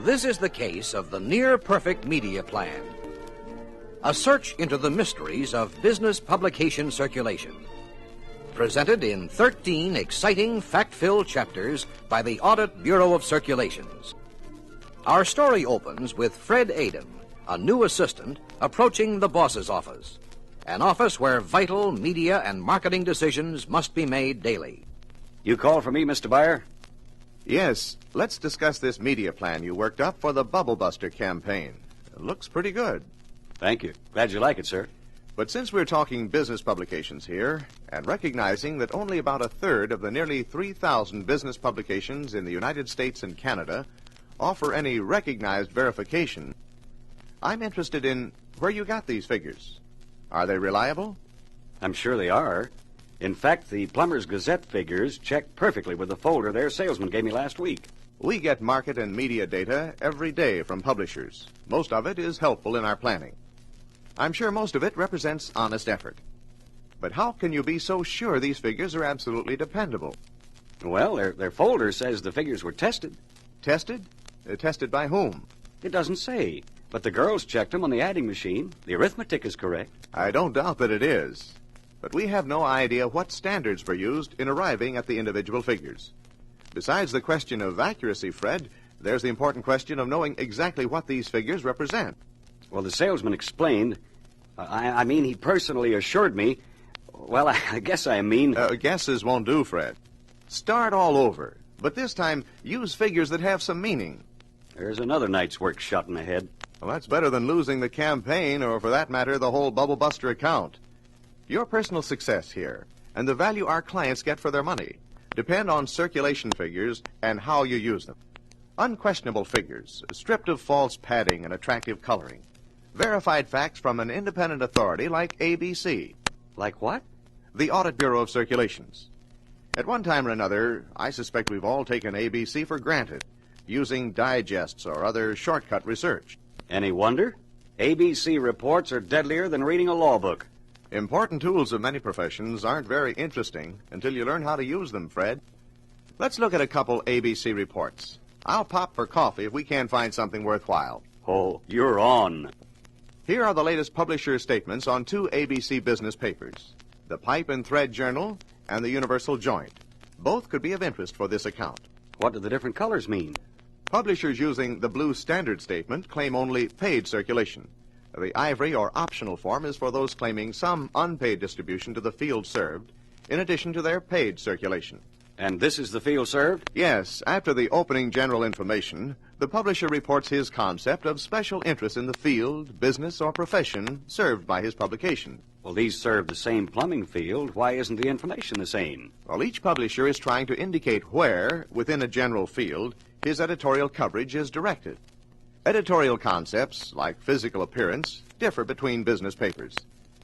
This is the case of the near-perfect media plan. A search into the mysteries of business publication circulation. Presented in 13 exciting, fact-filled chapters by the Audit Bureau of Circulations. Our story opens with Fred Adam, a new assistant, approaching the boss's office. An office where vital media and marketing decisions must be made daily. You called for me, Mr. Buyer? Yes, let's discuss this media plan you worked up for the Bubble Buster campaign. It looks pretty good. Thank you. Glad you like it, sir. But since we're talking business publications here, and recognizing that only about a third of the nearly 3,000 business publications in the United States and Canada offer any recognized verification, I'm interested in where you got these figures. Are they reliable? I'm sure they are. In fact, the Plumber's Gazette figures check perfectly with the folder their salesman gave me last week. We get market and media data every day from publishers. Most of it is helpful in our planning. I'm sure most of it represents honest effort. But how can you be so sure these figures are absolutely dependable? Well, their folder says the figures were tested. Tested? Tested by whom? It doesn't say, but the girls checked them on the adding machine. The arithmetic is correct. I don't doubt that it is. But we have no idea what standards were used in arriving at the individual figures. Besides the question of accuracy, Fred, there's the important question of knowing exactly what these figures represent. Well, the salesman explained. I mean, he personally assured me. Well, I guess I mean... Guesses won't do, Fred. Start all over, but this time use figures that have some meaning. There's another night's work shot in the head. Well, that's better than losing the campaign, or for that matter, the whole Bubble Buster account. Your personal success here, and the value our clients get for their money, depend on circulation figures and how you use them. Unquestionable figures, stripped of false padding and attractive coloring. Verified facts from an independent authority like ABC. Like what? The Audit Bureau of Circulations. At one time or another, I suspect we've all taken ABC for granted, using digests or other shortcut research. Any wonder? ABC reports are deadlier than reading a law book. Important tools of many professions aren't very interesting until you learn how to use them, Fred. Let's look at a couple ABC reports. I'll pop for coffee if we can't find something worthwhile. Oh, you're on. Here are the latest publisher statements on two ABC business papers, the Pipe and Thread Journal and the Universal Joint. Both could be of interest for this account. What do the different colors mean? Publishers using the blue standard statement claim only paid circulation. The ivory or optional form is for those claiming some unpaid distribution to the field served, in addition to their paid circulation. And this is the field served? Yes. After the opening general information, the publisher reports his concept of special interest in the field, business, or profession served by his publication. Well, these serve the same plumbing field. Why isn't the information the same? Well, each publisher is trying to indicate where, within a general field, his editorial coverage is directed. Editorial concepts, like physical appearance, differ between business papers.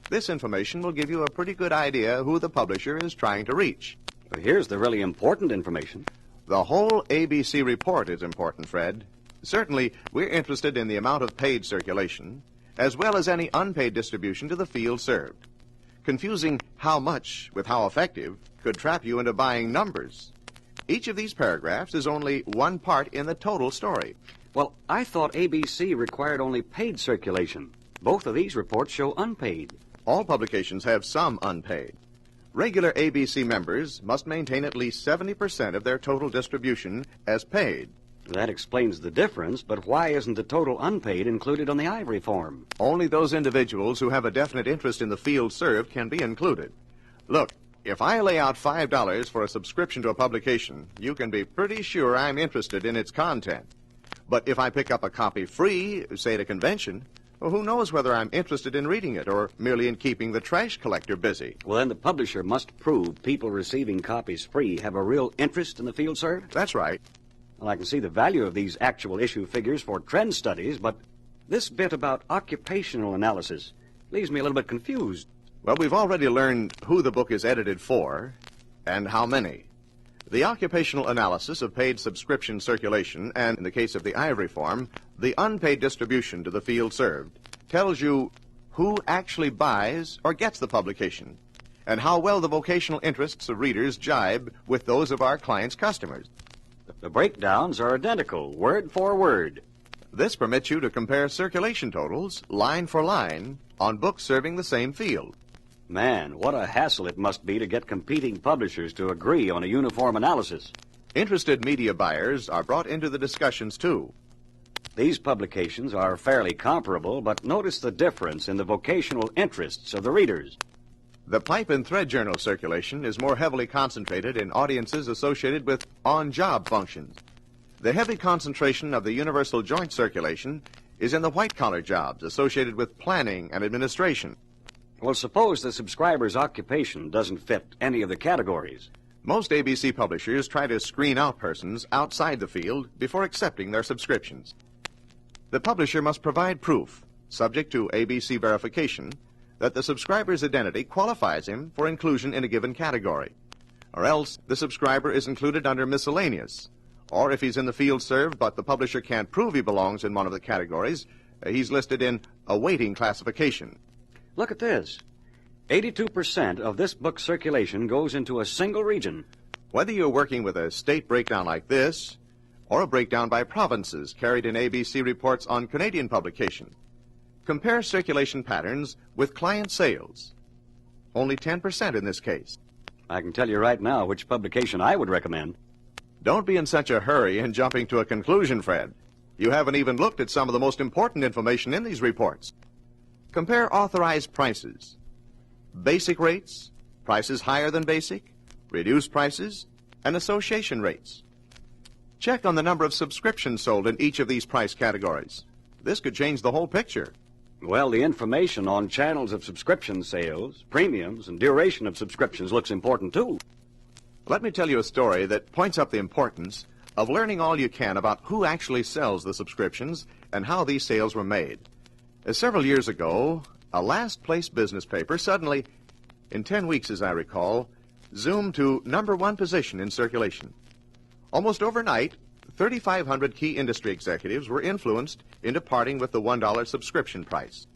This information will give you a pretty good idea who the publisher is trying to reach. But here's the really important information. The whole ABC report is important, Fred. Certainly, we're interested in the amount of paid circulation, as well as any unpaid distribution to the field served. Confusing how much with how effective could trap you into buying numbers. Each of these paragraphs is only one part in the total story. Well, I thought ABC required only paid circulation. Both of these reports show unpaid. All publications have some unpaid. Regular ABC members must maintain at least 70% of their total distribution as paid. That explains the difference, but why isn't the total unpaid included on the ivory form? Only those individuals who have a definite interest in the field served can be included. Look, if I lay out $5 for a subscription to a publication, you can be pretty sure I'm interested in its content. But if I pick up a copy free, say at a convention, well, who knows whether I'm interested in reading it or merely in keeping the trash collector busy. Well, then the publisher must prove people receiving copies free have a real interest in the field served? That's right. Well, I can see the value of these actual issue figures for trend studies, but this bit about occupational analysis leaves me a little bit confused. Well, we've already learned who the book is edited for and how many. The occupational analysis of paid subscription circulation, and in the case of the ivory form, the unpaid distribution to the field served, tells you who actually buys or gets the publication, and how well the vocational interests of readers jibe with those of our clients' customers. The breakdowns are identical, word for word. This permits you to compare circulation totals, line for line, on books serving the same field. Man, what a hassle it must be to get competing publishers to agree on a uniform analysis. Interested media buyers are brought into the discussions, too. These publications are fairly comparable, but notice the difference in the vocational interests of the readers. The Pipe and Thread Journal circulation is more heavily concentrated in audiences associated with on-job functions. The heavy concentration of the Universal Joint circulation is in the white-collar jobs associated with planning and administration. Well, suppose the subscriber's occupation doesn't fit any of the categories. Most ABC publishers try to screen out persons outside the field before accepting their subscriptions. The publisher must provide proof, subject to ABC verification, that the subscriber's identity qualifies him for inclusion in a given category, or else the subscriber is included under miscellaneous, or if he's in the field served but the publisher can't prove he belongs in one of the categories, he's listed in awaiting classification. Look at this. 82% of this book's circulation goes into a single region. Whether you're working with a state breakdown like this, or a breakdown by provinces carried in ABC reports on Canadian publication, compare circulation patterns with client sales. Only 10% in this case. I can tell you right now which publication I would recommend. Don't be in such a hurry in jumping to a conclusion, Fred. You haven't even looked at some of the most important information in these reports. Compare authorized prices, basic rates, prices higher than basic, reduced prices, and association rates. Check on the number of subscriptions sold in each of these price categories. This could change the whole picture. Well, the information on channels of subscription sales, premiums, and duration of subscriptions looks important, too. Let me tell you a story that points up the importance of learning all you can about who actually sells the subscriptions and how these sales were made. Several years ago, a last-place business paper suddenly, in 10 weeks as I recall, zoomed to #1 position in circulation. Almost overnight, 3,500 key industry executives were influenced into parting with the $1 subscription price.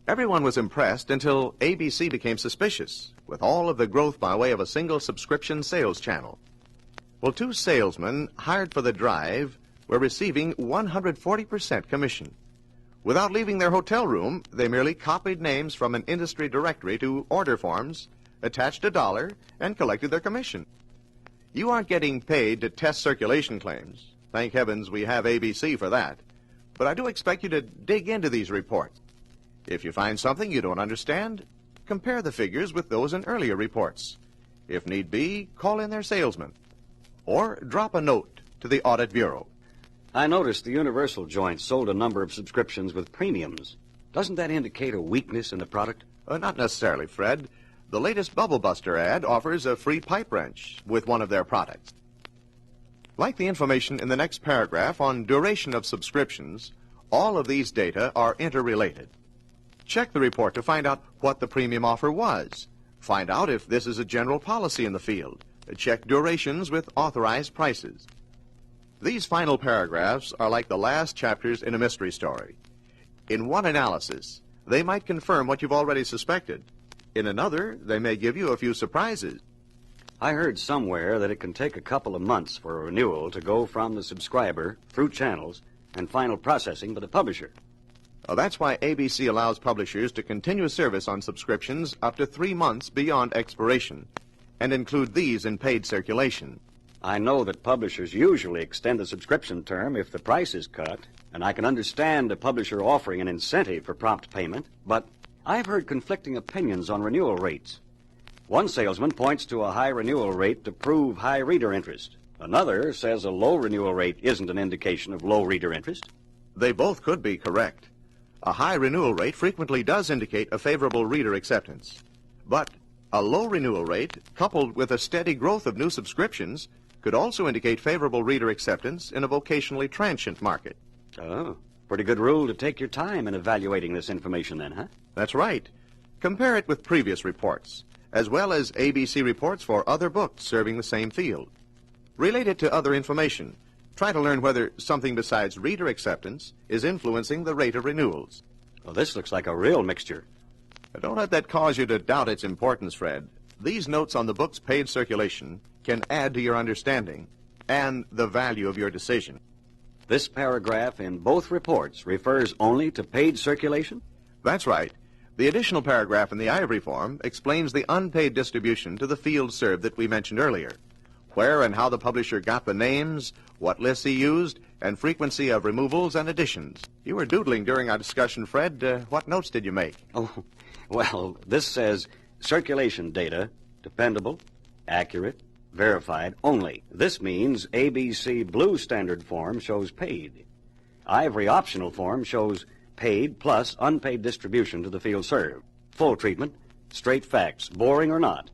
Everyone was impressed until ABC became suspicious, with all of the growth by way of a single subscription sales channel. Well, 2 salesmen hired for the drive were receiving 140% commission. Without leaving their hotel room, they merely copied names from an industry directory to order forms, attached $1, and collected their commission. You aren't getting paid to test circulation claims. Thank heavens we have ABC for that. But I do expect you to dig into these reports. If you find something you don't understand, compare the figures with those in earlier reports. If need be, call in their salesman. Or drop a note to the Audit Bureau. I noticed the Universal Joint sold a number of subscriptions with premiums. Doesn't that indicate a weakness in the product? Not necessarily, Fred. The latest Bubble Buster ad offers a free pipe wrench with one of their products. Like the information in the next paragraph on duration of subscriptions, all of these data are interrelated. Check the report to find out what the premium offer was. Find out if this is a general policy in the field. Check durations with authorized prices. These final paragraphs are like the last chapters in a mystery story. In one analysis, they might confirm what you've already suspected. In another, they may give you a few surprises. I heard somewhere that it can take a couple of months for a renewal to go from the subscriber through channels and final processing by the publisher. That's why ABC allows publishers to continue service on subscriptions up to 3 months beyond expiration and include these in paid circulation. I know that publishers usually extend the subscription term if the price is cut, and I can understand a publisher offering an incentive for prompt payment, but I've heard conflicting opinions on renewal rates. One salesman points to a high renewal rate to prove high reader interest. Another says a low renewal rate isn't an indication of low reader interest. They both could be correct. A high renewal rate frequently does indicate a favorable reader acceptance. But a low renewal rate, coupled with a steady growth of new subscriptions, could also indicate favorable reader acceptance in a vocationally transient market. Oh, pretty good rule to take your time in evaluating this information then, huh? That's right. Compare it with previous reports, as well as ABC reports for other books serving the same field. Relate it to other information. Try to learn whether something besides reader acceptance is influencing the rate of renewals. Well, this looks like a real mixture. Don't let that cause you to doubt its importance, Fred. These notes on the book's paid circulation can add to your understanding and the value of your decision. This paragraph in both reports refers only to paid circulation? That's right. The additional paragraph in the ivory form explains the unpaid distribution to the field served that we mentioned earlier. Where and how the publisher got the names, what lists he used, and frequency of removals and additions. You were doodling during our discussion, Fred. What notes did you make? Oh, well, this says circulation data, dependable, accurate, verified only. This means ABC Blue Standard form shows paid. Ivory Optional form shows paid plus unpaid distribution to the field served. Full treatment, straight facts, boring or not,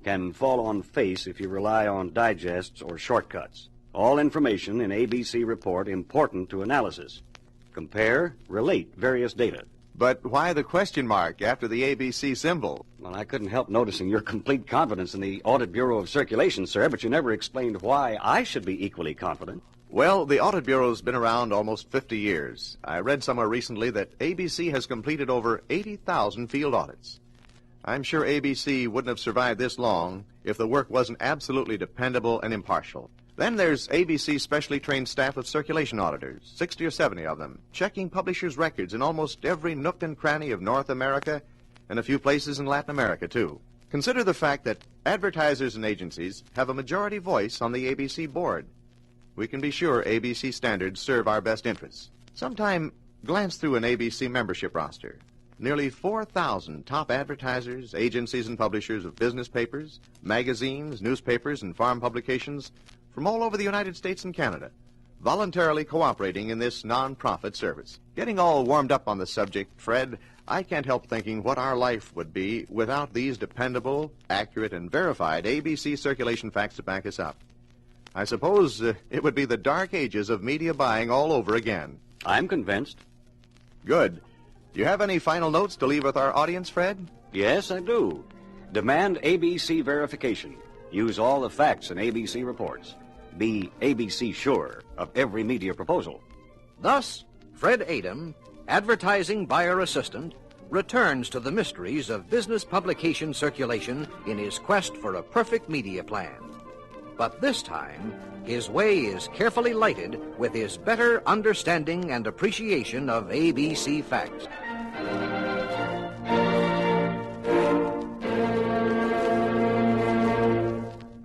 can fall on face if you rely on digests or shortcuts. All information in ABC report important to analysis. Compare, relate various data. But why the question mark after the ABC symbol? Well, I couldn't help noticing your complete confidence in the Audit Bureau of Circulations, sir, but you never explained why I should be equally confident. Well, the Audit Bureau's been around almost 50 years. I read somewhere recently that ABC has completed over 80,000 field audits. I'm sure ABC wouldn't have survived this long if the work wasn't absolutely dependable and impartial. Then there's ABC's specially trained staff of circulation auditors, 60 or 70 of them, checking publishers' records in almost every nook and cranny of North America and a few places in Latin America, too. Consider the fact that advertisers and agencies have a majority voice on the ABC board. We can be sure ABC standards serve our best interests. Sometime glance through an ABC membership roster. Nearly 4,000 top advertisers, agencies, and publishers of business papers, magazines, newspapers, and farm publications from all over the United States and Canada, voluntarily cooperating in this non-profit service. Getting all warmed up on the subject, Fred, I can't help thinking what our life would be without these dependable, accurate, and verified ABC circulation facts to back us up. I suppose it would be the dark ages of media buying all over again. I'm convinced. Good. Do you have any final notes to leave with our audience, Fred? Yes, I do. Demand ABC verification. Use all the facts in ABC reports. Be ABC sure of every media proposal. Thus, Fred Adam, advertising buyer assistant, returns to the mysteries of business publication circulation in his quest for a perfect media plan. But this time, his way is carefully lighted with his better understanding and appreciation of ABC facts.